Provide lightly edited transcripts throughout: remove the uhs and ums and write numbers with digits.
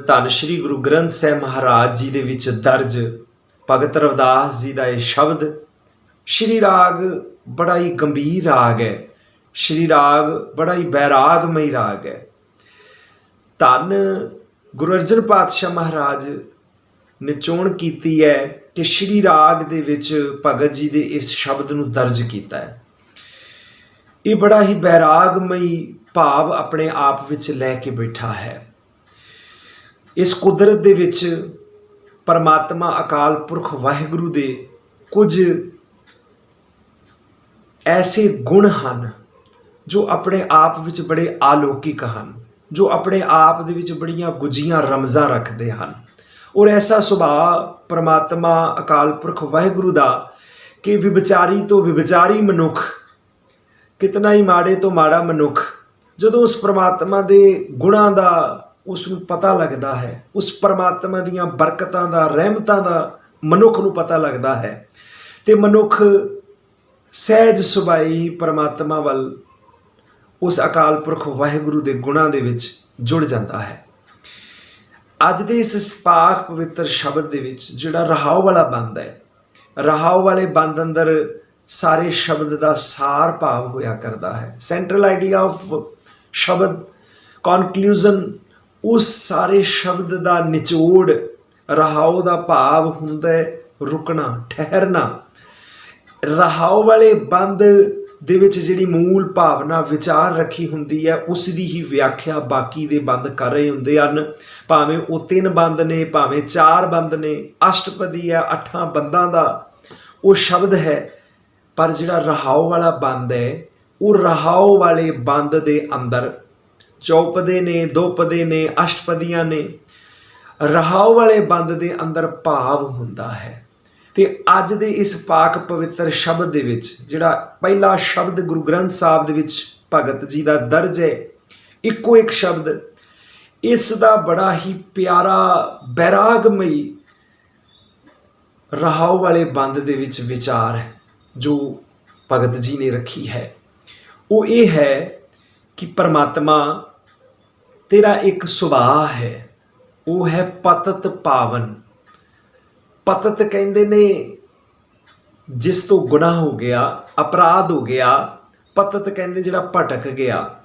ਧੰਨ ਸ਼੍ਰੀ ਗੁਰੂ ਗ੍ਰੰਥ ਸਾਹਿਬ ਮਹਾਰਾਜ ਜੀ ਦੇ ਵਿੱਚ ਦਰਜ ਭਗਤ ਰਵਿਦਾਸ ਜੀ ਦਾ ਇਹ ਸ਼ਬਦ। ਸ਼੍ਰੀ ਰਾਗ ਬੜਾ ਹੀ ਗੰਭੀਰ ਰਾਗ ਹੈ। ਸ਼੍ਰੀ ਰਾਗ ਬੜਾ ਹੀ ਬੈਰਾਗਮਈ ਰਾਗ ਹੈ। ਧੰਨ ਗੁਰੂ ਅਰਜਨ ਪਾਤਸ਼ਾਹ ਮਹਾਰਾਜ ਨੇ ਚੋਣ ਕੀਤੀ ਹੈ ਕਿ ਸ਼੍ਰੀ ਰਾਗ ਦੇ ਵਿੱਚ ਭਗਤ ਜੀ ਦੇ ਇਸ ਸ਼ਬਦ ਨੂੰ ਦਰਜ ਕੀਤਾ ਹੈ। ਇਹ ਬੜਾ ਹੀ ਬੈਰਾਗਮਈ ਭਾਵ ਆਪਣੇ ਆਪ ਵਿੱਚ ਲੈ ਕੇ ਬੈਠਾ ਹੈ। ਇਸ ਕੁਦਰਤ ਦੇ ਵਿੱਚ ਪਰਮਾਤਮਾ ਅਕਾਲ ਪੁਰਖ ਵਾਹਿਗੁਰੂ ਦੇ ਕੁਝ ਐਸੇ ਗੁਣ ਹਨ ਜੋ ਆਪਣੇ ਆਪ ਵਿੱਚ ਬੜੇ ਆਲੌਕਿਕ ਹਨ, ਜੋ ਆਪਣੇ ਆਪ ਦੇ ਵਿੱਚ ਬੜੀਆਂ ਗੁੱਝੀਆਂ ਰਮਜ਼ਾਂ ਰੱਖਦੇ ਹਨ। ਔਰ ਐਸਾ ਸੁਭਾਅ ਪਰਮਾਤਮਾ ਅਕਾਲ ਪੁਰਖ ਵਾਹਿਗੁਰੂ ਦਾ ਕਿ ਵਿਵਚਾਰੀ ਤੋਂ ਵਿਵਚਾਰੀ ਮਨੁੱਖ, ਕਿਤਨਾ ਹੀ ਮਾੜੇ ਤੋਂ ਮਾੜਾ ਮਨੁੱਖ, ਜਦੋਂ ਉਸ ਪਰਮਾਤਮਾ ਦੇ ਗੁਣਾਂ ਦਾ ਉਸ ਨੂੰ ਪਤਾ ਲੱਗਦਾ ਹੈ, ਉਸ ਪਰਮਾਤਮਾ ਦੀਆਂ ਬਰਕਤਾਂ ਦਾ, ਰਹਿਮਤਾਂ ਦਾ ਮਨੁੱਖ ਨੂੰ ਪਤਾ ਲੱਗਦਾ ਹੈ, ਤੇ ਮਨੁੱਖ ਸਹਿਜ ਸੁਭਾਈ ਪਰਮਾਤਮਾ ਵੱਲ, ਉਸ ਅਕਾਲ ਪੁਰਖ ਵਾਹਿਗੁਰੂ ਦੇ ਗੁਣਾਂ ਦੇ ਵਿੱਚ ਜੁੜ ਜਾਂਦਾ ਹੈ। ਅੱਜ ਦੇ ਇਸ ਪਾਕ ਪਵਿੱਤਰ ਸ਼ਬਦ ਦੇ ਵਿੱਚ ਜਿਹੜਾ ਰਹਾਉ ਵਾਲਾ ਬੰਦ ਹੈ, ਰਹਾਉ ਵਾਲੇ ਬੰਦ ਅੰਦਰ ਸਾਰੇ ਸ਼ਬਦ ਦਾ ਸਾਰ ਭਾਵ ਹੋਇਆ ਕਰਦਾ ਹੈ। ਸੈਂਟਰਲ ਆਈਡੀਆ ਆਫ ਸ਼ਬਦ, ਕਨਕਲੂਜਨ, ਉਸ ਸਾਰੇ ਸ਼ਬਦ ਦਾ ਨਿਚੋੜ ਰਹਾਉ ਦਾ ਭਾਵ ਹੁੰਦਾ ਰੁਕਣਾ, ਠਹਿਰਨਾ। ਰਹਾਉ ਵਾਲੇ ਬੰਦ ਦੇ ਵਿੱਚ ਜਿਹੜੀ ਮੂਲ ਭਾਵਨਾ ਵਿਚਾਰ ਰੱਖੀ ਹੁੰਦੀ ਹੈ, ਉਸ ਦੀ ਹੀ ਵਿਆਖਿਆ ਬਾਕੀ ਦੇ ਬੰਦ ਕਰ ਰਹੇ ਹੁੰਦੇ ਹਨ। ਭਾਵੇਂ ਉਹ 3 ਬੰਦ ਨੇ, ਭਾਵੇਂ 4 ਬੰਦ ਨੇ, ਅਸ਼ਟਪਦੀ ਹੈ, 8 ਬੰਦਾਂ ਦਾ ਉਹ ਸ਼ਬਦ ਹੈ। ਪਰ ਜਿਹੜਾ ਰਹਾਉ ਵਾਲਾ ਬੰਦ ਹੈ, ਉਹ ਰਹਾਉ ਵਾਲੇ ਬੰਦ ਦੇ ਅੰਦਰ ਚੌਪਦੇ ਨੇ, ਦੋਪਦੇ ਨੇ, ਅਸ਼ਟਪਦੀਆਂ ਨੇ। ਰਹਾਉ ਵਾਲੇ ਬੰਦ ਦੇ ਅੰਦਰ ਭਾਵ ਹੁੰਦਾ ਹੈ। ਤੇ ਅੱਜ ਦੇ ਇਸ ਪਾਕ ਪਵਿੱਤਰ ਸ਼ਬਦ ਦੇ ਵਿੱਚ ਜਿਹੜਾ ਪਹਿਲਾ ਸ਼ਬਦ ਗੁਰੂ ਗ੍ਰੰਥ ਸਾਹਿਬ ਦੇ ਵਿੱਚ ਭਗਤ ਜੀ ਦਾ ਦਰਜ ਹੈ, ਇੱਕੋ ਇੱਕ ਸ਼ਬਦ, ਇਸ ਦਾ ਬੜਾ ਹੀ ਪਿਆਰਾ ਬੈਰਾਗਮਈ ਰਹਾਉ ਵਾਲੇ ਬੰਦ ਦੇ ਵਿੱਚ ਵਿਚਾਰ ਹੈ ਜੋ ਭਗਤ ਜੀ ਨੇ ਰੱਖੀ ਹੈ। ਉਹ ਇਹ ਹੈ ਕਿ ਪਰਮਾਤਮਾ ਤੇਰਾ ਇੱਕ ਸੁਭਾਅ ਹੈ, ਉਹ ਹੈ ਪਤਤ ਪਾਵਨ। ਪਤਤ ਕਹਿੰਦੇ ਨੇ ਜਿਸ ਤੋਂ ਗੁਨਾਹ ਹੋ ਗਿਆ, ਅਪਰਾਧ ਹੋ ਗਿਆ। ਪਤਤ ਕਹਿੰਦੇ ਜਿਹੜਾ ਭਟਕ ਗਿਆ।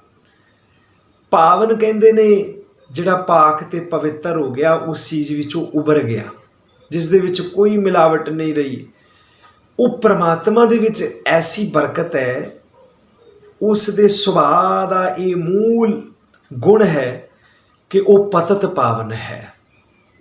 ਪਾਵਨ ਕਹਿੰਦੇ ਨੇ ਜਿਹੜਾ ਪਾਕ ਤੇ ਪਵਿੱਤਰ ਹੋ ਗਿਆ, ਉਸ ਚੀਜ਼ ਵਿੱਚੋਂ ਉਭਰ ਗਿਆ, ਜਿਸ ਦੇ ਵਿੱਚ ਕੋਈ ਮਿਲਾਵਟ ਨਹੀਂ ਰਹੀ। ਉਹ ਪਰਮਾਤਮਾ ਦੇ ਵਿੱਚ ਐਸੀ ਬਰਕਤ ਹੈ, ਉਸ ਦੇ ਸੁਭਾਅ ਦਾ ਇਹ ਮੂਲ ਗੁਣ ਹੈ ਕਿ ਉਹ ਪਤਤ ਪਾਵਨ ਹੈ।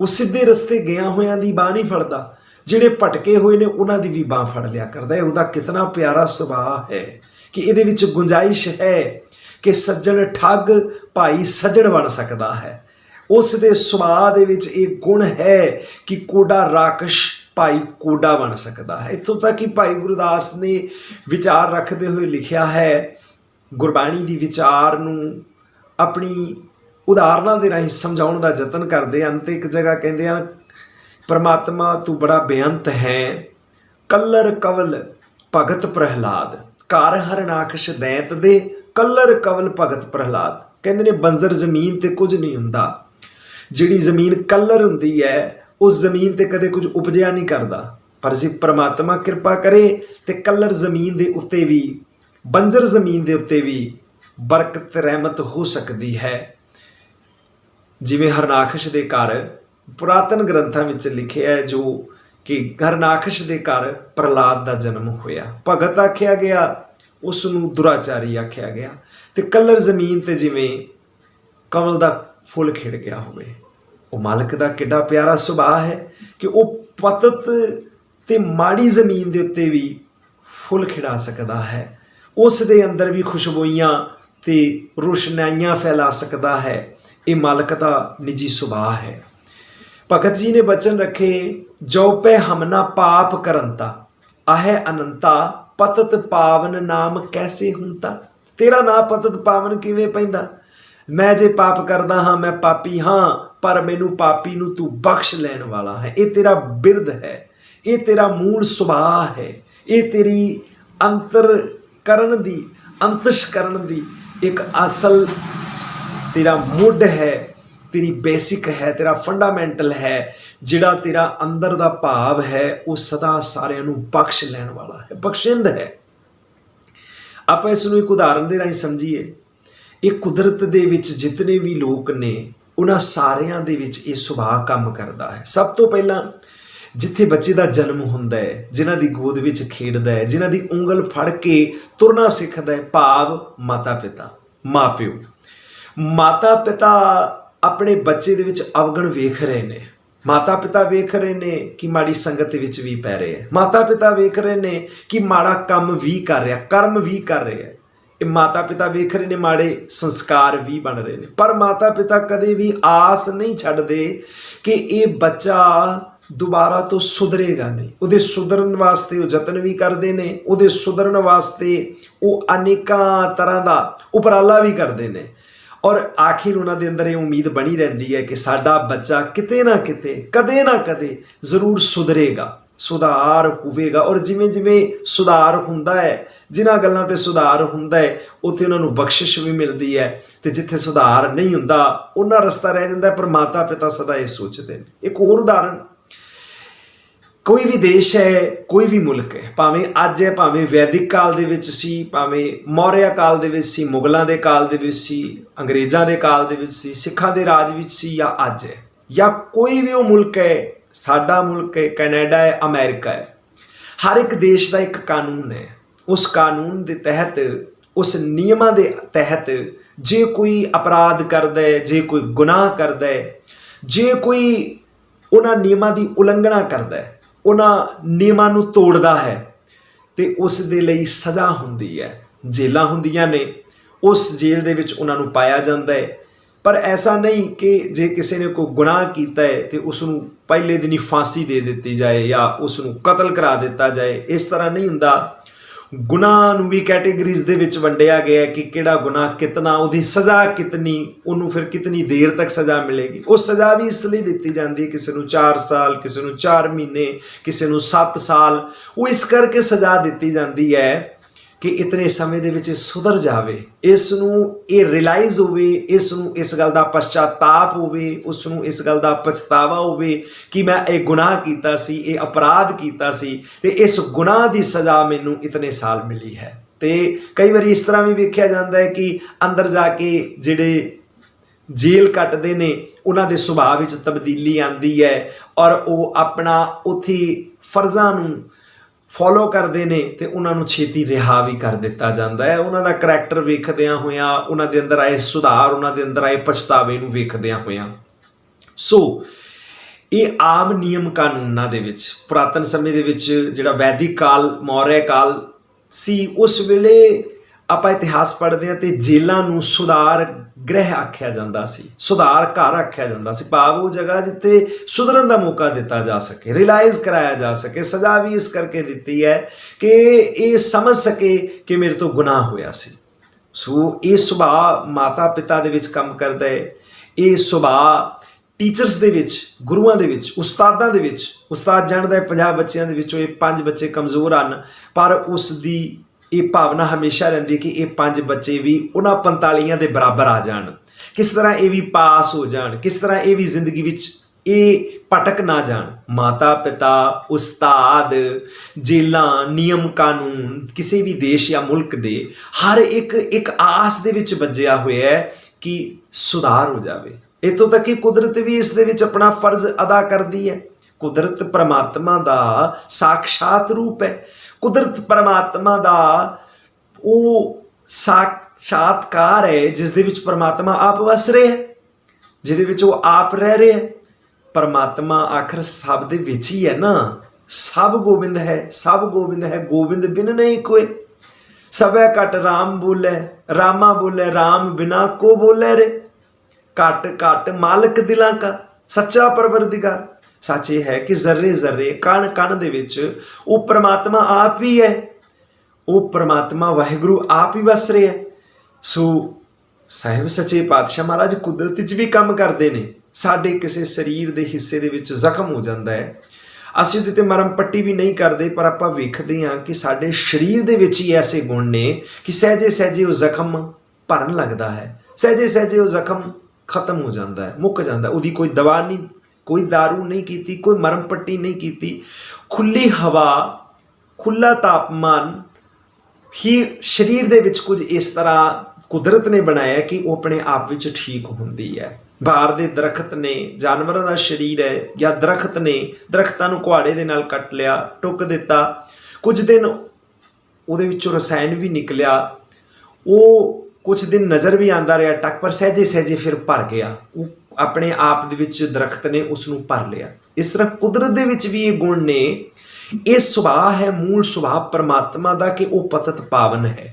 ਉਹ ਸਿੱਧੇ ਰਸਤੇ ਗਿਆ ਹੋਇਆਂ ਦੀ ਬਾਂਹ ਨਹੀਂ ਫੜਦਾ, ਜਿਹੜੇ ਭਟਕੇ ਹੋਏ ਨੇ ਉਹਨਾਂ ਦੀ ਵੀ ਬਾਂਹ ਫੜ ਲਿਆ ਕਰਦਾ ਹੈ। ਉਹਦਾ ਕਿਤਨਾ ਪਿਆਰਾ ਸੁਭਾਅ ਹੈ ਕਿ ਇਹਦੇ ਵਿੱਚ ਗੁੰਜਾਇਸ਼ ਹੈ ਕਿ ਸੱਜਣ ਠੱਗ ਭਾਈ ਸੱਜਣ ਬਣ ਸਕਦਾ ਹੈ। ਉਸ ਦੇ ਸੁਭਾਅ ਦੇ ਵਿੱਚ ਇਹ ਗੁਣ ਹੈ ਕਿ ਕੋਡਾ ਰਾਕਸ਼ ਭਾਈ ਕੋਡਾ ਬਣ ਸਕਦਾ ਹੈ। ਇੱਥੋਂ ਤੱਕ ਕਿ ਭਾਈ ਗੁਰਦਾਸ ਨੇ ਵਿਚਾਰ ਰੱਖਦੇ ਹੋਏ ਲਿਖਿਆ ਹੈ, ਗੁਰਬਾਣੀ ਦੀ ਵਿਚਾਰ ਨੂੰ ਆਪਣੀ ਉਦਾਹਰਨਾਂ ਦੇ ਰਾਹੀਂ ਸਮਝਾਉਣ ਦਾ ਯਤਨ ਕਰਦੇ ਹਨ। ਤੇ ਇੱਕ ਜਗ੍ਹਾ ਕਹਿੰਦੇ ਹਨ, ਪਰਮਾਤਮਾ ਤੂੰ ਬੜਾ ਬੇਅੰਤ ਹੈ, ਕੱਲਰ ਕਵਲ ਭਗਤ ਪ੍ਰਹਿਲਾਦ, ਘਰ ਹਰਨਾਕਸ਼ ਦੈਂਤ ਦੇ, ਕੱਲਰ ਕਵਲ ਭਗਤ ਪ੍ਰਹਿਲਾਦ। ਕਹਿੰਦੇ ਨੇ ਬੰਜ਼ਰ ਜ਼ਮੀਨ ਤੇ ਕੁਝ ਨਹੀਂ ਹੁੰਦਾ। ਜਿਹੜੀ ਜ਼ਮੀਨ ਕੱਲਰ ਹੁੰਦੀ ਹੈ, ਉਸ ਜ਼ਮੀਨ ਤੇ ਕਦੇ ਕੁਝ ਉਪਜਿਆ ਨਹੀਂ ਕਰਦਾ। ਪਰ ਜੇ ਪਰਮਾਤਮਾ ਕਿਰਪਾ ਕਰੇ ਤੇ ਕੱਲਰ ਜ਼ਮੀਨ ਦੇ ਉੱਤੇ ਵੀ, ਬੰਜਰ ਜ਼ਮੀਨ ਦੇ ਉੱਤੇ ਵੀ ਬਰਕਤ ਰਹਿਮਤ ਹੋ ਸਕਦੀ ਹੈ। ਜਿਵੇਂ ਹਰਨਾਕਸ਼ ਦੇ ਘਰ ਪੁਰਾਤਨ ਗ੍ਰੰਥਾਂ ਵਿੱਚ ਲਿਖਿਆ ਹੈ ਜੋ ਕਿ ਹਰਨਾਕਸ਼ ਦੇ ਘਰ ਪ੍ਰਹਲਾਦ ਦਾ ਜਨਮ ਹੋਇਆ। ਭਗਤ ਆਖਿਆ ਗਿਆ, ਉਸ ਨੂੰ ਦੁਰਾਚਾਰੀ ਆਖਿਆ ਗਿਆ। ਤੇ ਕੱਲਰ ਜ਼ਮੀਨ ਤੇ ਜਿਵੇਂ ਕਮਲ ਦਾ ਫੁੱਲ ਖਿੜ ਗਿਆ ਹੋਵੇ। ਉਹ ਮਾਲਕ ਦਾ ਕਿੱਡਾ ਪਿਆਰਾ ਸੁਭਾਅ ਹੈ ਕਿ ਉਹ ਪਤਤ ਤੇ ਮਾੜੀ ਜ਼ਮੀਨ ਦੇ ਉੱਤੇ ਵੀ ਫੁੱਲ ਖਿੜਾ ਸਕਦਾ ਹੈ। ਉਸ ਦੇ ਅੰਦਰ ਵੀ ਖੁਸ਼ਬੂਈਆਂ ਤੇ ਰੋਸ਼ਨਾਈਆਂ ਫੈਲਾ ਸਕਦਾ ਹੈ। ਇਹ ਮਾਲਕ ਦਾ ਨਿੱਜੀ ਸੁਭਾਅ ਹੈ। ਭਗਤ ਜੀ ਨੇ ਬਚਨ ਰੱਖੇ, ਜੋ ਪੈ ਹਮਨਾ ਪਾਪ ਕਰੰਤਾ, ਆਹੇ ਅਨੰਤਾ ਪਤਤ ਪਾਵਨ ਨਾਮ ਕੈਸੇ ਹੁੰਤਾ। ਤੇਰਾ ਨਾਂ ਪਤਤ ਪਾਵਨ ਕਿਵੇਂ ਪੈਂਦਾ? ਮੈਂ ਜੇ ਪਾਪ ਕਰਦਾ ਹਾਂ, ਮੈਂ ਪਾਪੀ ਹਾਂ, ਪਰ ਮੈਨੂੰ ਪਾਪੀ ਨੂੰ ਤੂੰ ਬਖਸ਼ ਲੈਣ ਵਾਲਾ ਹੈ। ਇਹ ਤੇਰਾ ਬਿਰਦ ਹੈ, ਇਹ ਤੇਰਾ ਮੂਲ ਸੁਭਾਅ ਹੈ, ਇਹ ਤੇਰੀ ਅੰਤਰ ਕਰਨ ਦੀ, ਅੰਤਸ਼ ਕਰਨ ਦੀ ਇੱਕ ਅਸਲ ਤੇਰਾ ਮੁੱਢ ਹੈ। तेरी बेसिक है, तेरा फंडामेंटल है, जिहड़ा तेरा अंदर दा भाव है वो सदा सारिਆਂ ਨੂੰ बख्श लैण वाला है, बख्शिंद है। ਆਪਾਂ ਇਸ ਨੂੰ ਇੱਕ ਉਦਾਹਰਨ ਦੇ ਰਾਹੀਂ ਸਮਝੀਏ। ਇਹ ਕੁਦਰਤ ਦੇ ਵਿੱਚ ਜਿਤਨੇ ਵੀ ਲੋਕ ਨੇ ਉਹਨਾਂ ਸਾਰਿਆਂ ਦੇ ਵਿੱਚ ਇਹ ਸੁਭਾਅ ਕੰਮ ਕਰਦਾ ਹੈ। ਸਭ ਤੋਂ ਪਹਿਲਾਂ ਜਿੱਥੇ ਬੱਚੇ ਦਾ ਜਨਮ ਹੁੰਦਾ ਹੈ, ਜਿਨ੍ਹਾਂ ਦੀ ਗੋਦ ਵਿੱਚ ਖੇਡਦਾ ਹੈ, ਜਿਨ੍ਹਾਂ ਦੀ ਉਂਗਲ ਫੜ ਕੇ ਤੁਰਨਾ ਸਿੱਖਦਾ ਹੈ, ਭਾਵ ਮਾਤਾ ਪਿਤਾ, ਮਾਂ ਪਿਓ। ਮਾਤਾ ਪਿਤਾ ਆਪਣੇ ਬੱਚੇ ਦੇ ਵਿੱਚ ਅਵਗੁਣ ਵੇਖ ਰਹੇ ਨੇ। ਮਾਤਾ ਪਿਤਾ ਵੇਖ ਰਹੇ ਨੇ ਕਿ ਮਾੜੀ ਸੰਗਤ ਵਿੱਚ ਵੀ ਪੈ ਰਹੇ ਹੈ। ਮਾਤਾ ਪਿਤਾ ਵੇਖ ਰਹੇ ਨੇ ਕਿ ਮਾੜਾ ਕੰਮ ਵੀ ਕਰ ਰਿਹਾ, ਕਰਮ ਵੀ ਕਰ ਰਿਹਾ ਹੈ। ਇਹ ਮਾਤਾ ਪਿਤਾ ਵੇਖ ਰਹੇ ਨੇ ਮਾੜੇ ਸੰਸਕਾਰ ਵੀ ਬਣ ਰਹੇ ਨੇ। ਪਰ ਮਾਤਾ ਪਿਤਾ ਕਦੇ ਵੀ ਆਸ ਨਹੀਂ ਛੱਡਦੇ ਕਿ ਇਹ ਬੱਚਾ ਦੁਬਾਰਾ ਤੋਂ ਸੁਧਰੇਗਾ ਨਹੀਂ। ਉਹਦੇ ਸੁਧਰਨ ਵਾਸਤੇ ਉਹ ਯਤਨ ਵੀ ਕਰਦੇ ਨੇ, ਉਹਦੇ ਸੁਧਰਨ ਵਾਸਤੇ ਉਹ ਅਨੇਕਾਂ ਤਰ੍ਹਾਂ ਦਾ ਉਪਰਾਲਾ ਵੀ ਕਰਦੇ ਨੇ। ਔਰ ਆਖਿਰ ਉਹਨਾਂ ਦੇ ਅੰਦਰ ਇਹ ਉਮੀਦ ਬਣੀ ਰਹਿੰਦੀ ਹੈ ਕਿ ਸਾਡਾ ਬੱਚਾ ਕਿਤੇ ਨਾ ਕਿਤੇ, ਕਦੇ ਨਾ ਕਦੇ ਜ਼ਰੂਰ ਸੁਧਰੇਗਾ, ਸੁਧਾਰ ਹੋਵੇਗਾ। ਔਰ ਜਿਵੇਂ ਜਿਵੇਂ ਸੁਧਾਰ ਹੁੰਦਾ ਹੈ, ਜਿਨ੍ਹਾਂ ਗੱਲਾਂ 'ਤੇ ਸੁਧਾਰ ਹੁੰਦਾ ਹੈ, ਉੱਥੇ ਉਹਨਾਂ ਨੂੰ ਬਖਸ਼ਿਸ਼ ਵੀ ਮਿਲਦੀ ਹੈ। ਅਤੇ ਜਿੱਥੇ ਸੁਧਾਰ ਨਹੀਂ ਹੁੰਦਾ ਉਹਨਾਂ ਰਸਤਾ ਰਹਿ ਜਾਂਦਾ। ਪਰ ਮਾਤਾ ਪਿਤਾ ਸਦਾ ਇਹ ਸੋਚਦੇ ਨੇ। ਇੱਕ ਹੋਰ ਉਦਾਹਰਨ, ਕੋਈ ਵੀ ਦੇਸ਼ ਹੈ, ਕੋਈ ਵੀ ਮੁਲਕ ਹੈ, ਭਾਵੇਂ ਅੱਜ ਹੈ, ਭਾਵੇਂ ਵੈਦਿਕ ਕਾਲ ਦੇ ਵਿੱਚ ਸੀ, ਭਾਵੇਂ ਮੌਰਿਆ ਕਾਲ ਦੇ ਵਿੱਚ ਸੀ, ਮੁਗਲਾਂ ਦੇ ਕਾਲ ਦੇ ਵਿੱਚ ਸੀ, ਅੰਗਰੇਜ਼ਾਂ ਦੇ ਕਾਲ ਦੇ ਵਿੱਚ ਸੀ, ਸਿੱਖਾਂ ਦੇ ਰਾਜ ਵਿੱਚ ਸੀ, ਜਾਂ ਅੱਜ ਹੈ, ਜਾਂ ਕੋਈ ਵੀ ਉਹ ਮੁਲਕ ਹੈ, ਸਾਡਾ ਮੁਲਕ ਹੈ, ਕੈਨੇਡਾ ਹੈ, ਅਮਰੀਕਾ ਹੈ, ਹਰ ਇੱਕ ਦੇਸ਼ ਦਾ ਇੱਕ ਕਾਨੂੰਨ ਹੈ। ਉਸ ਕਾਨੂੰਨ ਦੇ ਤਹਿਤ, ਉਸ ਨਿਯਮਾਂ ਦੇ ਤਹਿਤ ਜੇ ਕੋਈ ਅਪਰਾਧ ਕਰਦਾ ਹੈ, ਜੇ ਕੋਈ ਗੁਨਾਹ ਕਰਦਾ ਹੈ, ਜੇ ਕੋਈ ਉਹਨਾਂ ਨਿਯਮਾਂ ਦੀ ਉਲੰਘਣਾ ਕਰਦਾ ਹੈ, ਉਹਨਾਂ ਨਿਯਮਾਂ ਨੂੰ ਤੋੜਦਾ ਹੈ, ਅਤੇ ਉਸ ਦੇ ਲਈ ਸਜ਼ਾ ਹੁੰਦੀ ਹੈ। ਜੇਲਾਂ ਹੁੰਦੀਆਂ ਨੇ, ਉਸ ਜੇਲ੍ਹ ਦੇ ਵਿੱਚ ਉਹਨਾਂ ਨੂੰ ਪਾਇਆ ਜਾਂਦਾ ਹੈ। ਪਰ ਐਸਾ ਨਹੀਂ ਕਿ ਜੇ ਕਿਸੇ ਨੇ ਕੋਈ ਗੁਨਾਹ ਕੀਤਾ ਹੈ ਅਤੇ ਉਸ ਨੂੰ ਪਹਿਲੇ ਦਿਨ ਹੀ ਫਾਂਸੀ ਦੇ ਦਿੱਤੀ ਜਾਏ ਜਾਂ ਉਸ ਨੂੰ ਕਤਲ ਕਰਾ ਦਿੱਤਾ ਜਾਏ। ਇਸ ਤਰ੍ਹਾਂ ਨਹੀਂ ਹੁੰਦਾ। ਗੁਨਾਹ ਨੂੰ ਵੀ ਕੈਟੇਗਰੀਜ਼ ਦੇ ਵਿੱਚ ਵੰਡਿਆ ਗਿਆ ਕਿ ਕਿਹੜਾ ਗੁਨਾਹ ਕਿਤਨਾ, ਉਹਦੀ ਸਜ਼ਾ ਕਿਤਨੀ, ਉਹਨੂੰ ਫਿਰ ਕਿਤਨੀ ਦੇਰ ਤੱਕ ਸਜ਼ਾ ਮਿਲੇਗੀ। ਉਹ ਸਜ਼ਾ ਵੀ ਇਸ ਲਈ ਦਿੱਤੀ ਜਾਂਦੀ ਹੈ, ਕਿਸੇ ਨੂੰ 4 ਸਾਲ, ਕਿਸੇ ਨੂੰ 4 ਮਹੀਨੇ, ਕਿਸੇ ਨੂੰ 7 ਸਾਲ। ਉਹ ਇਸ ਕਰਕੇ ਸਜ਼ਾ ਦਿੱਤੀ ਜਾਂਦੀ ਹੈ ਕਿ ਇਤਨੇ ਸਮੇਂ ਦੇ ਵਿੱਚ ਇਹ ਸੁਧਰ ਜਾਵੇ, ਇਸ ਨੂੰ ਇਹ ਰਿਅਲਾਈਜ਼ ਹੋਵੇ, ਇਸ ਨੂੰ ਇਸ ਗੱਲ ਦਾ ਪਛਤਾਤਾਪ ਹੋਵੇ, ਉਸ ਨੂੰ ਇਸ ਗੱਲ ਦਾ ਪਛਤਾਵਾ ਹੋਵੇ ਕਿ ਮੈਂ ਇਹ ਗੁਨਾਹ ਕੀਤਾ ਸੀ, ਇਹ ਅਪਰਾਧ ਕੀਤਾ ਸੀ, ਅਤੇ ਇਸ ਗੁਨਾਹ ਦੀ ਸਜ਼ਾ ਮੈਨੂੰ ਇਤਨੇ ਸਾਲ ਮਿਲੀ ਹੈ। ਅਤੇ ਕਈ ਵਾਰੀ ਇਸ ਤਰ੍ਹਾਂ ਵੀ ਵੇਖਿਆ ਜਾਂਦਾ ਹੈ ਕਿ ਅੰਦਰ ਜਾ ਕੇ ਜਿਹੜੇ ਜੇਲ੍ਹ ਕੱਟਦੇ ਨੇ ਉਹਨਾਂ ਦੇ ਸੁਭਾਅ ਵਿੱਚ ਤਬਦੀਲੀ ਆਉਂਦੀ ਹੈ, ਔਰ ਉਹ ਆਪਣਾ ਉੱਥੇ ਫਰਜ਼ਾਂ ਨੂੰ ਫੋਲੋ ਕਰਦੇ ਨੇ ਅਤੇ ਉਹਨਾਂ ਨੂੰ ਛੇਤੀ ਰਿਹਾ ਵੀ ਕਰ ਦਿੱਤਾ ਜਾਂਦਾ ਹੈ। ਉਹਨਾਂ ਦਾ ਕਰੈਕਟਰ ਵੇਖਦਿਆਂ ਹੋਇਆਂ, ਉਹਨਾਂ ਦੇ ਅੰਦਰ ਆਏ ਸੁਧਾਰ, ਉਹਨਾਂ ਦੇ ਅੰਦਰ ਆਏ ਪਛਤਾਵੇ ਨੂੰ ਵੇਖਦਿਆਂ ਹੋਇਆਂ। ਸੋ ਇਹ ਆਮ ਨਿਯਮ ਕਾਨੂੰਨਾਂ ਦੇ ਵਿੱਚ ਪੁਰਾਤਨ ਸਮੇਂ ਦੇ ਵਿੱਚ ਜਿਹੜਾ ਵੈਦਿਕ ਕਾਲ, ਮੌਰਿਆ ਕਾਲ ਸੀ, ਉਸ ਵੇਲੇ ਆਪਾਂ ਇਤਿਹਾਸ ਪੜ੍ਹਦੇ ਹਾਂ ਅਤੇ ਜੇਲ੍ਹਾਂ ਨੂੰ ਸੁਧਾਰ ਗ੍ਰਹਿ ਆਖਿਆ ਜਾਂਦਾ ਸੀ, ਸੁਧਾਰ ਘਰ ਆਖਿਆ ਜਾਂਦਾ ਸੀ। ਭਾਵ ਉਹ ਜਗ੍ਹਾ ਜਿੱਥੇ ਸੁਧਰਨ ਦਾ ਮੌਕਾ ਦਿੱਤਾ ਜਾ ਸਕੇ, ਰਿਅਲਾਈਜ਼ ਕਰਾਇਆ ਜਾ ਸਕੇ। ਸਜ਼ਾ ਵੀ ਇਸ ਕਰਕੇ ਦਿੱਤੀ ਹੈ ਕਿ ਇਹ ਸਮਝ ਸਕੇ ਕਿ ਮੇਰੇ ਤੋਂ ਗੁਨਾਹ ਹੋਇਆ ਸੀ। ਸੋ ਇਹ ਸੁਭਾਅ ਮਾਤਾ ਪਿਤਾ ਦੇ ਵਿੱਚ ਕੰਮ ਕਰਦਾ ਹੈ। ਇਹ ਸੁਭਾਅ ਟੀਚਰਸ ਦੇ ਵਿੱਚ, ਗੁਰੂਆਂ ਦੇ ਵਿੱਚ, ਉਸਤਾਦਾਂ ਦੇ ਵਿੱਚ। ਉਸਤਾਦ ਜਾਣਦਾ ਹੈ 50 ਬੱਚਿਆਂ ਦੇ ਵਿੱਚੋਂ ਇਹ 5 ਬੱਚੇ ਕਮਜ਼ੋਰ ਹਨ, ਪਰ ਉਸ ਦੀ ਇਹ ਭਾਵਨਾ ਹਮੇਸ਼ਾ ਰਹਿੰਦੀ ਕਿ ਇਹ 5 ਬੱਚੇ ਵੀ ਉਹਨਾਂ 45 ਦੇ ਬਰਾਬਰ ਆ ਜਾਣ। ਕਿਸ ਤਰ੍ਹਾਂ ਇਹ ਵੀ ਪਾਸ ਹੋ ਜਾਣ, ਕਿਸ ਤਰ੍ਹਾਂ ਇਹ ਵੀ ਜ਼ਿੰਦਗੀ ਵਿੱਚ ਇਹ ਭਟਕ ਨਾ ਜਾਣ। ਮਾਤਾ ਪਿਤਾ, ਉਸਤਾਦ, ਜੇਲਾਂ, ਨਿਯਮ ਕਾਨੂੰਨ ਕਿਸੇ ਵੀ ਦੇਸ਼ ਜਾਂ ਮੁਲਕ ਦੇ ਹਰ ਇੱਕ ਆਸ ਦੇ ਵਿੱਚ ਬੱਝਿਆ ਹੋਇਆ ਹੈ ਕਿ ਸੁਧਾਰ ਹੋ ਜਾਵੇ। ਇੱਥੋਂ ਤੱਕ ਕਿ ਕੁਦਰਤ ਵੀ ਇਸ ਦੇ ਵਿੱਚ ਆਪਣਾ ਫਰਜ਼ ਅਦਾ ਕਰਦੀ ਹੈ। ਕੁਦਰਤ ਪਰਮਾਤਮਾ ਦਾ ਸਾਕਸ਼ਾਤ ਰੂਪ ਹੈ। ਕੁਦਰਤ ਪਰਮਾਤਮਾ ਦਾ ਉਹ ਸਾਕਸ਼ਾਤਕਾਰ ਹੈ ਜਿਸ ਦੇ ਵਿੱਚ ਪਰਮਾਤਮਾ ਆਪ ਵਸ ਰਿਹਾ, ਜਿਹਦੇ ਵਿੱਚ ਉਹ ਆਪ ਰਹਿ ਰਿਹਾ। ਪਰਮਾਤਮਾ ਆਖਰ ਸਭ ਦੇ ਵਿੱਚ ਹੀ ਹੈ ਨਾ। ਸਭ ਗੋਬਿੰਦ ਹੈ, ਸਭ ਗੋਬਿੰਦ ਹੈ, ਗੋਬਿੰਦ ਬਿਨ ਨਹੀਂ ਕੋਏ। ਸਭੈ ਘਟ ਰਾਮ ਬੋਲੇ, ਰਾਮਾ ਬੋਲੇ ਰਾਮ ਬਿਨਾ ਕੋ ਬੋਲੇ ਰੇ। ਘਟ ਘਟ ਮਾਲਕ ਦਿਲਾਂ ਕਾ, ਸੱਚਾ ਪਰਵਰਦਿਗਾਰ। ਸੱਚ ਇਹ ਹੈ ਕਿ ਜ਼ਰਰੇ ਜ਼ਰਰੇ, ਕਣ ਕਣ ਦੇ ਵਿੱਚ ਉਹ ਪਰਮਾਤਮਾ ਆਪ ਹੀ ਹੈ। ਉਹ ਪਰਮਾਤਮਾ ਵਾਹਿਗੁਰੂ ਆਪ ਹੀ ਵਸ ਰਿਹਾ। ਸੋ ਸਾਹਿਬ ਸੱਚੇ ਪਾਤਸ਼ਾਹ ਮਹਾਰਾਜ ਕੁਦਰਤ 'ਚ ਵੀ ਕੰਮ ਕਰਦੇ ਨੇ। ਸਾਡੇ ਕਿਸੇ ਸਰੀਰ ਦੇ ਹਿੱਸੇ ਦੇ ਵਿੱਚ ਜ਼ਖਮ ਹੋ ਜਾਂਦਾ ਹੈ, ਅਸੀਂ ਉਹਦੇ 'ਤੇ ਮਰਮ ਪੱਟੀ ਵੀ ਨਹੀਂ ਕਰਦੇ, ਪਰ ਆਪਾਂ ਵੇਖਦੇ ਹਾਂ ਕਿ ਸਾਡੇ ਸਰੀਰ ਦੇ ਵਿੱਚ ਹੀ ਐਸੇ ਗੁਣ ਨੇ ਕਿ ਸਹਿਜੇ ਸਹਿਜੇ ਉਹ ਜ਼ਖਮ ਭਰਨ ਲੱਗਦਾ ਹੈ, ਸਹਿਜੇ ਸਹਿਜੇ ਉਹ ਜ਼ਖਮ खत्म हो जाता है, मुक जाता है। उहदी कोई दवा नहीं, कोई दारू नहीं की, कोई मरम पट्टी नहीं की, खुली हवा, खुला तापमान ही शरीर दे विच कुछ इस तरह कुदरत ने बनाया कि वो अपने आप विच ठीक होंदी है। बाहर दे दरखत ने, जानवरों का शरीर है, या दरखत ने दरख्तां नूं कुहाड़े दे नाल कट लिया, टुक दिता, कुछ दिन उहदे विचों रसायन भी निकलिया, वो कुछ दिन नज़र भी आंदा रहा टक, पर सहजे सहजे फिर भर गया, वो अपने आप दे विच दरख्त ने उसनूं भर लिया। इस तरह कुदरत दे विच भी ये गुण ने, ये सुभाव है, मूल सुभाव परमात्मा दा कि वो पतित पावन है।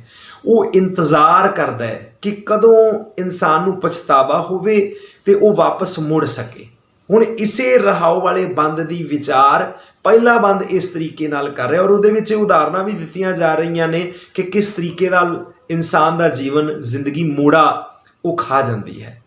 वो इंतज़ार करता है कि कदों इंसान नूं पछतावा होवे ते वो वापस मुड़ सके। हुण इसे रहाओ वाले बंद दी विचार पहला बंद इस तरीके नाल कर रहा, और उहदे विच उदाहरणां भी दित्तियां जा रही ने कि किस तरीके नाल इंसान दा जीवन, जिंदगी मोड़ा वो खा जाती है।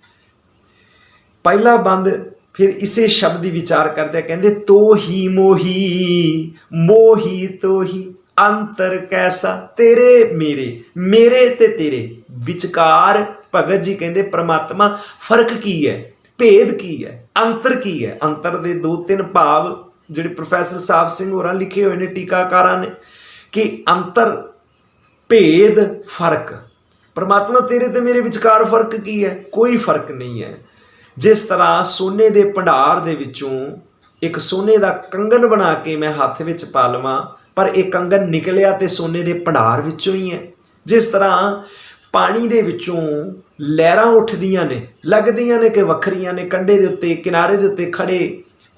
पहला बंद फिर इसे शब्द की विचार करते कहते, तो ही मोही मोही तो ही अंतर कैसा तेरे मेरे, मेरे ते तेरे विचकार। भगत जी कहते परमात्मा फर्क की है, भेद की है, अंतर की है। अंतर दे दो तीन भाव जिहड़े प्रोफैसर साहब सिंह होरां लिखे हुए ने, टीकाकारां ने, कि अंतर, भेद, फर्क। परमात्मा तेरे ते मेरे विचकार फर्क की है? कोई फर्क नहीं है। जिस तरह सोने दे भंडार दे विचों एक सोने दा कंगन बना के मैं हाथ विच पा लवां, पर एक कंगन निकलिया ते सोने दे भंडार विचों ही है। जिस तरह पानी दे विचों लहरां उठदियां ने, लगदियां ने कि वखरियां ने, कंढे दे उत्ते किनारे दे उत्ते खड़े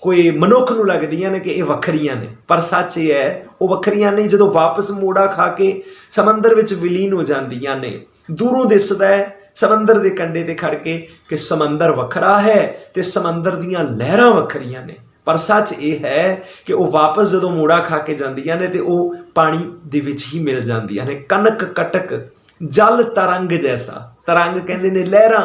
कोई मनुख नूं लगदियां ने कि ये वखरियां ने, पर सच ये है वो वखरियां नहीं। जदों वापस मोड़ा खा के समंदर विच विलीन हो जांदियां ने, दूरों दिसदा है समंदर दे कंढे ते खड़ के कि समंदर वखरा है ते समंदर दीयां लहरां वखरियां ने, पर सच ये है कि वो वापस जदों मोड़ा खा के जांदियां ने ते वो पानी दे विच ही मिल जांदियां ने। कनक कटक जल तरंग जैसा, तरंग कहंदे ने लहरां,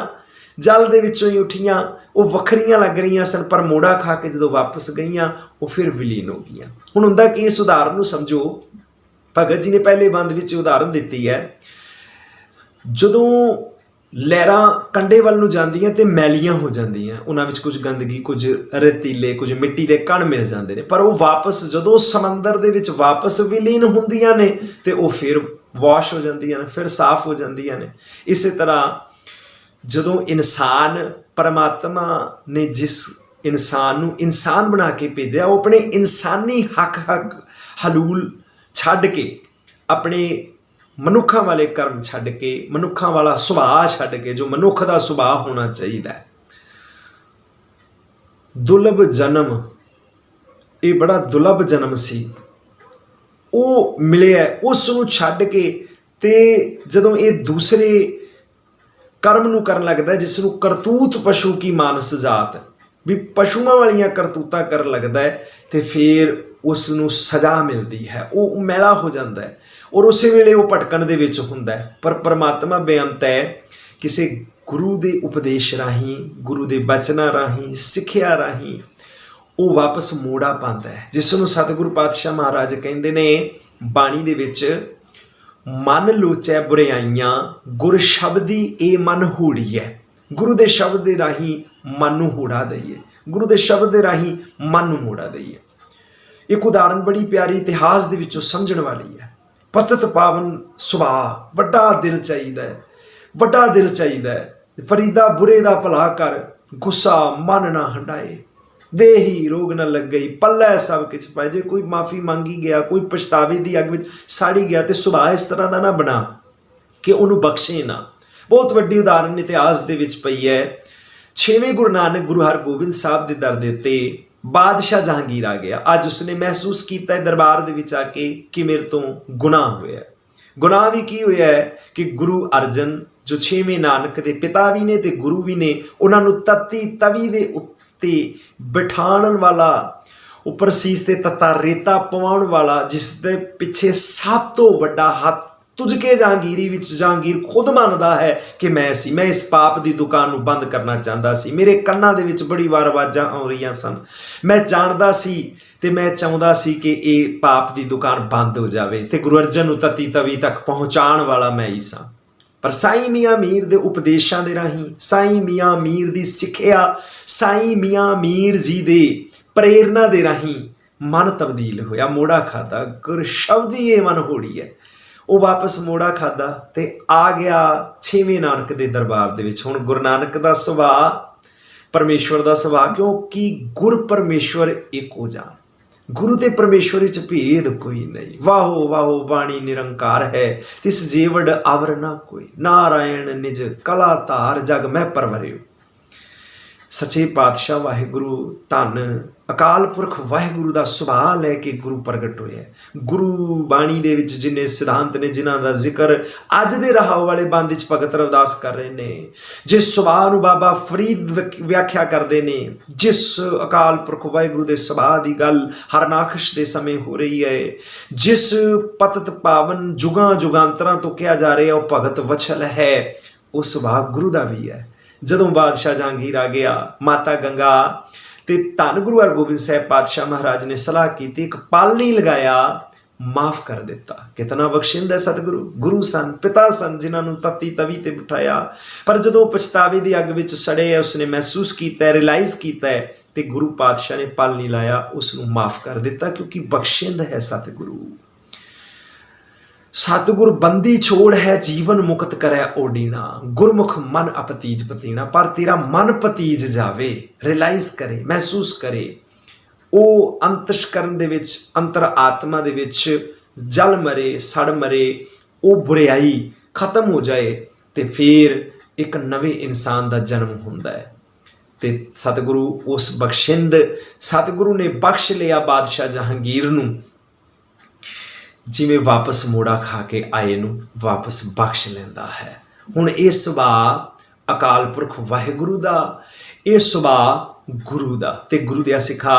जल दे विचों ही उठियां, वो वखरियां लग रही सन, पर मोड़ा खा के जदों वापस गईयां वो फिर विलीन हो गईयां। हुण हुंदा कि इस उदाहरण नूं समझो, भगत जी ने पहले बंद विच उदाहरण दित्ती है, जदों लहरां कंढे वल नूं जांदियां ते मैलियां हो जांदियां, उन्हां विच कुछ गंदगी, कुछ रेतीले, कुछ मिट्टी दे कण मिल जांदे ने, पर वो वापस जदों समंदर दे विच वापस विलीन हुंदियां ने ते वो फिर वॉश हो जांदियां ने, फिर साफ हो जांदियां ने। इसे तरह जदों इंसान, परमात्मा ने जिस इंसान नूं इंसान बना के भेजा, वो अपने इंसानी हक हलूल छड्ड के, अपने मनुखा वाले कर्म छड्ड के, मनुखा वाला सुभाव छड्ड के, जो मनुख का सुभाव होना चाहिए, दुर्लभ जन्म, ये बड़ा दुर्लभ जन्म सी, वो मिले, उसनूं छड्ड के ते जदों ये दूसरे कर्म नूं करन लगदा है, जिसनूं करतूत पशु की मानस जात, भी पशुआं वालियां करतूतां कर लगदा है, तो फिर उसनूं सज़ा मिलती है, वो मैला हो जाता है, और उस वेले वो भटकण दे विच हुंदा है। पर परमात्मा बेअंत है, किसी गुरु के उपदेश राही, गुरु के बचनां राही, सिੱਖਿਆ राही वो वापस मोड़ा पाता है, जिसनूं सतगुरु पातशाह महाराज कहते ने बाणी दे विच, मन लोचै बुराइयां गुर शब्दी ए मन हूड़ी है। गुरु के शब्द के राही मन नूं होड़ा दईए, गुरु के शब्द के राही मन नूं मोड़ा दईए। एक उदाहरण बड़ी प्यारी इतिहास दे विचों समझण वाली है। पतित पावन सुभाव, वड्डा दिल चाहिए, वड्डा दिल चाहिए। फरीदा बुरे दा भला कर, गुस्सा मन ना हंडाए, देही रोग न लग गई, पल्ले सब किछ पाए। जे कोई माफ़ी मंगी गया, कोई पछतावे की अग में साड़ी गया, तो सुभाव इस तरह का ना बना कि उन्होंने बख्शे ना। बहुत वड्डी उदाहरण इतिहास दे विच पई है। 6वें गुरु नानक गुरु हरगोबिंद साहब के दर दे उत्ते बादशाह जहांगीर आ गया। अज उसने महसूस किया दरबार दे विच आके कि मेरे तो गुनाह होया। गुनाह भी की होया है कि गुरु अर्जन जो 6वें नानक के पिता भी ने ते गुरु भी ने, उन्होंने तत्ती तवी दे उत्ते बिठाण वाला, उपर सीस ते तत्ता रेता पवाउण वाला, जिस दे पिछे सब तो वड्डा हथ तुझके जहांगीरी विच जहांगीर खुद मानदा है कि मैं इस पाप की दुकान नूं बंद करना चाहता सी। मेरे कन्नां दे विच बड़ी वार आवाज़ां आ रही सन, मैं जानदा सी ते मैं चाहुंदा सी कि ये पाप की दुकान बंद हो जाए, ते गुरु अर्जन नूं तत्ती तवी तक पहुँचाण वाला मैं ही सां। पर साईं मियाँ मीर दे उपदेशां दे राहीं, साईं मियाँ मीर दी सिੱਖਿਆ, साईं मियाँ मीर जी दे प्रेरणा दे राहीं मन तब्दील होया। मोड़ा खादा गुर शब्द ही ये मन होड़ी है। वो वापस मोड़ा खादा ते आ गया 6वें नानक दे दरबार दे विच। हुण गुरु नानक दा सुभाਅ परमेश्वर दा सुभाਅ, क्योंकि गुर परमेश्वर एक हो जान। गुरु ते परमेश्वर विच भेद कोई नहीं। वाहो वाहो बाणी निरंकार है, तिस जेवड़ अवर ना कोई। नारायण निज कला धार, जग मैं परवरियो। सच्चे पातशाह वाहिगुरु धन अकाल पुरख वाहिगुरु का सुभाਅ लैके गुरु प्रगट होया। गुरु बाणी दे विच जिन्ने सिद्धांत ने, जिन्हां दा जिक्र अज दे रहाओ वाले बंद च भगत रविदास कर रहे ने, जिस सुभाਅ नूं बाबा फरीद व्याख्या करते ने, जिस अकाल पुरख वाहिगुरु दे सुभाਅ दी गल हरनाखश दे समय हो रही है, जिस पतत पावन जुगां जुगांतरां तो कहा जा रहा है वह भगत वछल है, वह सुभाਅ गुरु का भी है। जदों बादशाह जहांगीर आ गया, माता गंगा ते धन गुरु हरगोबिंद साहब पातशाह महाराज ने सलाह की, एक पल नहीं लगाया, माफ कर दिता। कितना बख्शिंद है सतगुरु। गुरु सन, पिता सन, जिन्होंने तत्ती तवी ते बिठाया, पर जदों पछतावे दी अग विच सड़े है, उसने महसूस किया, रियलाइज किया है, ते गुरु पातशाह ने पल नहीं लाया, उसनूं माफ कर दिता, क्योंकि बख्शिंद है सतगुरु। सतगुर बंदी छोड़ है, जीवन मुक्त करे ओडीना। गुरमुख मन अपतीज पतीना। पर तेरा मन पतीज जावे, रियलाइज करे, महसूस करे, वो अंतस्करण दे विच, अंतर आत्मा दे विच जल मरे, सड़ मरे, वो बुराई खत्म हो जाए, तो फिर एक नवे इंसान का जन्म होंदा है। ते सतगुरु उस बख्शिंद सतगुरु ने बख्श लिया बादशाह जहांगीर नूं, जिमें वापस मोड़ा खा के आए नूं वापस बख्श लैंदा है। हुण ये सुभाਅ अकाल पुरख वाहिगुरु दा, ये सुभाਅ गुरु दा, ते गुरु दिया सिखा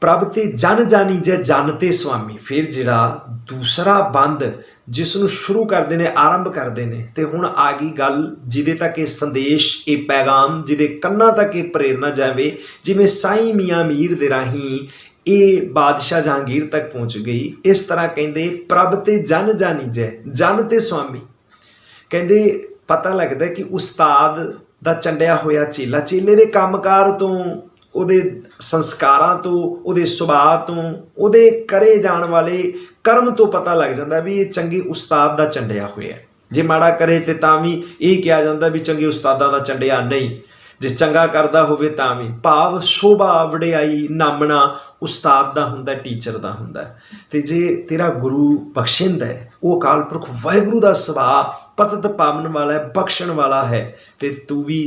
प्रभ ते जन जानी जै जानते स्वामी। फिर जिहड़ा दूसरा बंद जिसनूं शुरू करते हैं, आरंभ करते हैं, तो हुण आ गई गल जिहदे तक ये संदेश, ये पैगाम जिहदे कन्नां तक ये प्रेरणा जावे, जिवें साईं मियाँ मीर दे राहीं ये बादशाह जहांगीर तक पहुँच गई। इस तरह कहते प्रभ ते जन जानी जै, जन ते स्वामी। कहते पता लगता कि उस्ताद दा चंडिया होया चेला, चेले दे कामकार तो, उहदे संस्कारां तो, उहदे सुभाਅ तो, उहदे करे जाण वाले कर्म तो पता लग जाता भी ये चंगे उस्ताद दा चंडिया होया। जे माड़ा करे तो तां भी यह कहा जाता भी चंगे उस्तादा दा चंडिया नहीं, जे चंगा करता होवे तां भी। भाव शोभा वडियाई नामना उस्ताद दा हुंदा, टीचर दा हुंदा। ते जे तेरा गुरु बख्शिंद है, वो अकाल पुरख वाहिगुरु दा सुभाਅ पतत पावन वाला है, बख्शण वाला है, ते तू भी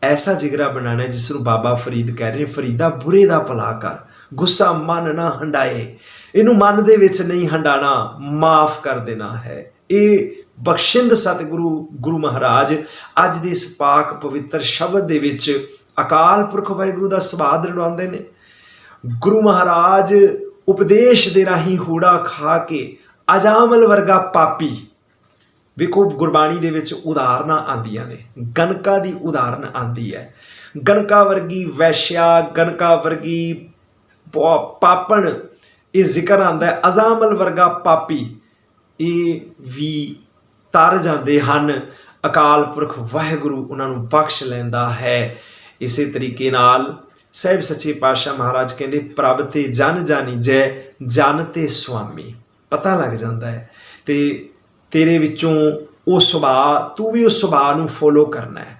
ऐसा जिगरा बनाना है जिसनूं बाबा फरीद कह रहे, फरीदा बुरे दा भला कर, गुस्सा मन ना हंडाए, इनू मन दे विच नहीं हंडाना, माफ कर देना है। ये बख्शिंद सतगुरु गुरु महाराज अज दे इस पाक पवित्र शब्द दे विच अकाल पुरख वाहिगुरु दा सुभाਅ दर्शाउंदे ने। गुरु महाराज उपदेश दे राही हूड़ा खा के अजामल वर्गा पापी, वेखो गुरबाणी दे विच उदाहरणां आंदियां ने, गणका दी उदाहरण आंदी है, गणका वर्गी वैश्या, गणका वर्गी पापण, ये जिक्र आंदा है। अजामल वर्गा पापी ये भी तर जाते हैं, अकाल पुरख वाहिगुरु उन्होंने बख्श लैंदा है। इसे तरीके नाल साहिब सच्चे पातशाह महाराज कहते प्रभ ते जन जानी जै जानते स्वामी। पता लग जाता है तो तेरे विचों वो सुभाਅ, तू भी उस सुभाਅ नूं फॉलो करना है,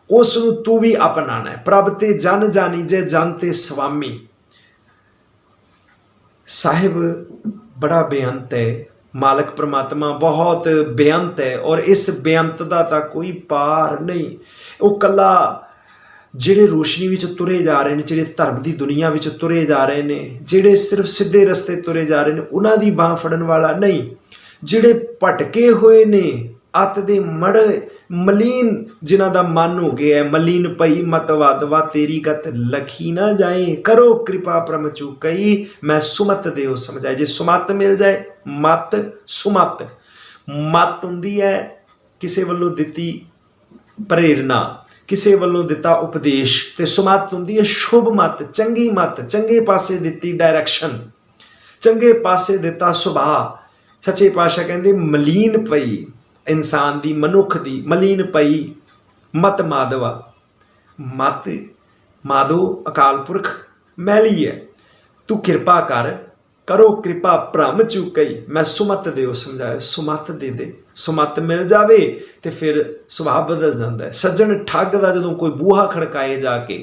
उसनूं तू भी अपनाना है। प्रभ ते जन जानी जै जानते स्वामी। साहिब बड़ा बेअंत है, मालक परमात्मा बहुत बेअंत है, और इस बेअंत का तो कोई पार नहीं। वो कला ਜਿਹੜੇ रोशनी विच तुरे जा रहे हैं, ਜਿਹੜੇ धर्म की दुनिया विच तुरे जा रहे हैं, ਜਿਹੜੇ सिर्फ सीधे रस्ते तुरे जा रहे हैं, उन्हां दी बांह फड़न वाला नहीं। ਜਿਹੜੇ भटके हुए ने अत दे मड़ मलीन, जिन्हां दा मन हो गया है मलीन पई मत वादवा, तेरी गत लखी ना जाए, करो कृपा परम चूकई, मैं सुमत देओ समझाए। जे सुमत मिल जाए, मत सुमत, मत हुंदी है किसे वल्लों दिती प्रेरणा, किसे वल्लों दिता उपदेश, ते सुमत हुंदी है शुभ मत, चंगी मत, चंगे पासे दिती डायरैक्शन, चंगे पासे दिता सुभाਅ। सच्चे पातशाह कहंदे मलीन पई इंसान दी मनुख दी मलीन पई मत माधवा, मत माधो अकाल पुरख मैली है, तू कृपा कर, करो कृपा भ्रम चुकई, मैं सुमत देओ समझाए, सुमत दे सुमत मिल जावे तो फिर सुभाव बदल जाता है। सज्जन ठग का जो कोई बूहा खड़काए जाके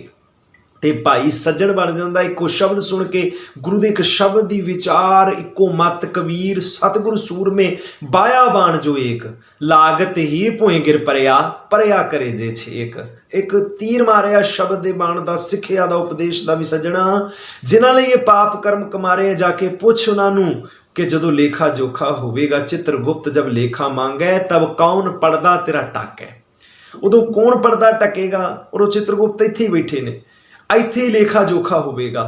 ते भाई सज्जन बन जाता। इको शब्द सुन के गुरु के एक शब्द की विचार इको मत कबीर सतगुरु सूर में बाया बाण जो एक लागत ही भोए गिर परया, परया करे जे छेक। एक तीर मारिया शब्द के बाण का सिक्ख्या का उपदेश का भी सज्जना जिन्होंने ये पाप कर्म कमारे जाके पुछ उन्होंने कि जदों लेखा जोखा होवेगा, चित्रगुप्त जब लेखा मांगे तब कौन पड़दा तेरा टक है। उदों कौन पड़दा टकेगा और चित्रगुप्त इत्थे ही बैठे ने, ਇੱਥੇ ਹੀ ਲੇਖਾ ਜੋਖਾ ਹੋਵੇਗਾ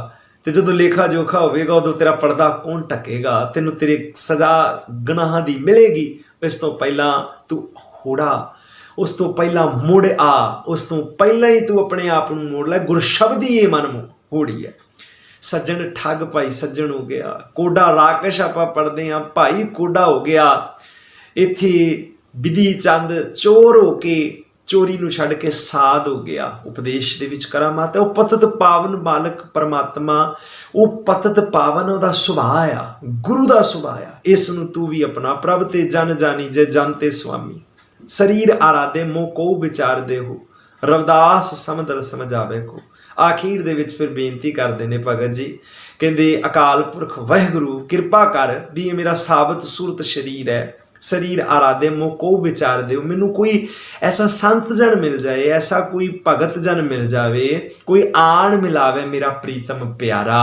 ਤੇ ਜਦੋਂ ਲੇਖਾ ਜੋਖਾ ਹੋਵੇਗਾ ਉਦੋਂ ਤੇਰਾ ਪਰਦਾ ਕੌਣ ਟਕੇਗਾ, ਤੈਨੂੰ ਤੇਰੀ ਸਜ਼ਾ ਗੁਨਾਹਾਂ ਦੀ ਮਿਲੇਗੀ। ਇਸ ਤੋਂ ਪਹਿਲਾਂ ਤੂੰ ਹੋੜਾ, ਉਸ ਤੋਂ ਪਹਿਲਾਂ ਮੁੜ ਆ, ਉਸ ਤੋਂ ਪਹਿਲਾਂ ਹੀ ਤੂੰ ਆਪਣੇ ਆਪ ਨੂੰ ਮੋੜ ਲੈ। ਗੁਰਸ਼ਬਦੀ ਇਹ ਮਨ ਹੋੜੀ ਹੈ। ਸੱਜਣ ਠੱਗ ਭਾਈ ਸੱਜਣ ਹੋ ਗਿਆ, ਕੋਡਾ ਰਾਕਸ਼ ਆਪਾਂ ਪੜ੍ਹਦੇ ਹਾਂ, ਭਾਈ ਕੋਡਾ ਹੋ ਗਿਆ। ਇੱਥੇ ਵਿਧੀ ਚੰਦ ਚੋਰ ਹੋ ਕੇ चोरी नूं छड्ड के साध हो गया। उपदेश दे विच करामात है। वो पतत पावन मालक परमात्मा, वो पतत पावन उहदा सुभाव आ, गुरु दा सुभाव आ। इस नूं तू भी अपना, प्रभ ते जन जानी जे जन ते स्वामी, शरीर आराधे मोह को विचार दे हो, रविदास समदल समझावे को। आखिर दे विच फिर बेनती करते ने भगत जी, कहते अकाल पुरख वाहिगुरु किरपा कर भी ये मेरा साबत सूरत शरीर है, शरीर आराधे मोह को विचार दे। मैनू कोई ऐसा संत जन मिल जाए, ऐसा कोई भगत जन मिल जाए, कोई आन मिलावे मेरा प्रीतम प्यारा,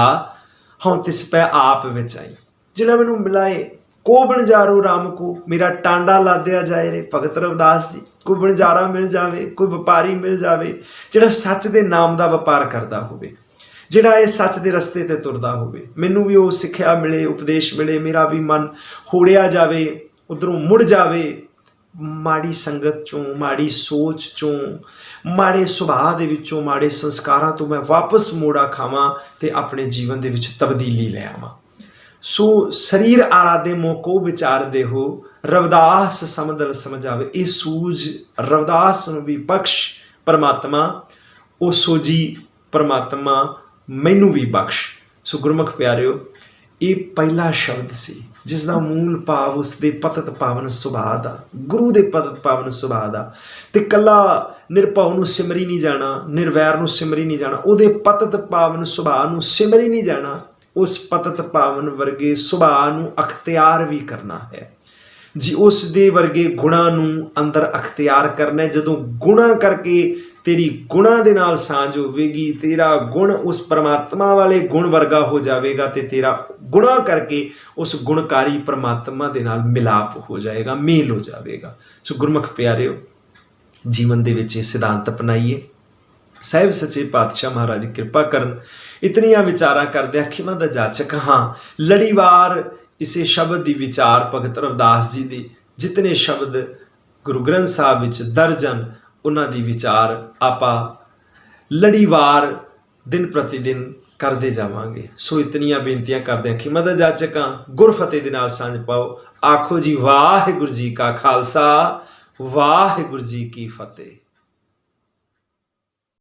हाँ तिस पै आप विच आई, जिन्हें मैनू मिलाए। को बनजारो राम को मेरा टांडा लाद्या जाए रे, भगत रविदास जी। कोई बनजारा मिल जाए, कोई व्यापारी मिल जाए जिहड़ा सच दे नाम का व्यापार करता होवे, जिहड़ा इस सच दे रस्ते ते तुरदा होवे। मैनू भी वो सिक्ख्या मिले, उपदेश मिले, मेरा भी मन होड़िया जाए, उधरों मुड़ जावे, माड़ी संगत चों, माड़ी सोच चों, माड़े सुभाव दे विचों, माड़े संस्कारां तो मैं वापस मोड़ा खावां ते अपने जीवन दे विच तब्दीली ले आवां। सो शरीर आराधे मोह को विचार दे हो, रविदास समदल समझावे। ये सूझ रविदास नूं भी बख्श परमात्मा, ओ सोजी परमात्मा मैनू भी बख्श। सो गुरमुख प्यारिओ, ये पहला शब्द सी जिसका मूल भाव उसके पतत पावन सुभाव का, गुरु के पतत पावन सुभाव का। तो कला निरभव नूं सिमरी नहीं जाना, निर्वैर नूं सिमरी नहीं जाना, उहदे पतत पावन सुभाव नूं सिमरी नहीं जाना। उस पतत पावन वर्गे सुभाव नूं अख्तियार भी करना है जी। उस दे वर्गे गुणां नूं अंदर अख्तियार करना है। जदों गुणा करके तेरी गुणा दे नाल सांझ होवेगी, तेरा गुण उस परमात्मा वाले गुण वर्गा हो जाएगा, तो तेरा गुणा करके उस गुणकारी परमात्मा दे नाल मिलाप हो जाएगा, मेल हो जाएगा। सो गुरमुख प्यारिओ, जीवन दे विच सिद्धांत अपनाइए। साहिब सच्चे पातशाह महाराज कृपा करन। इतनियां विचारां करदे खिमा दा जाचक हाँ लड़ीवार इसे शब्द की विचार भगत रविदास जी दी जितने शब्द गुरु ग्रंथ साहब विच दर्जन, उन्हां दी विचार आपां लड़ीवार दिन प्रतिदिन करते जावांगे। सो इतनियां बेनतियां करदे खिमा दा जाचक हाँ गुरफतेह दे नाल सांझ पाओ। आखो जी वाहिगुरू जी का खालसा, वाहिगुरू जी की फतेह।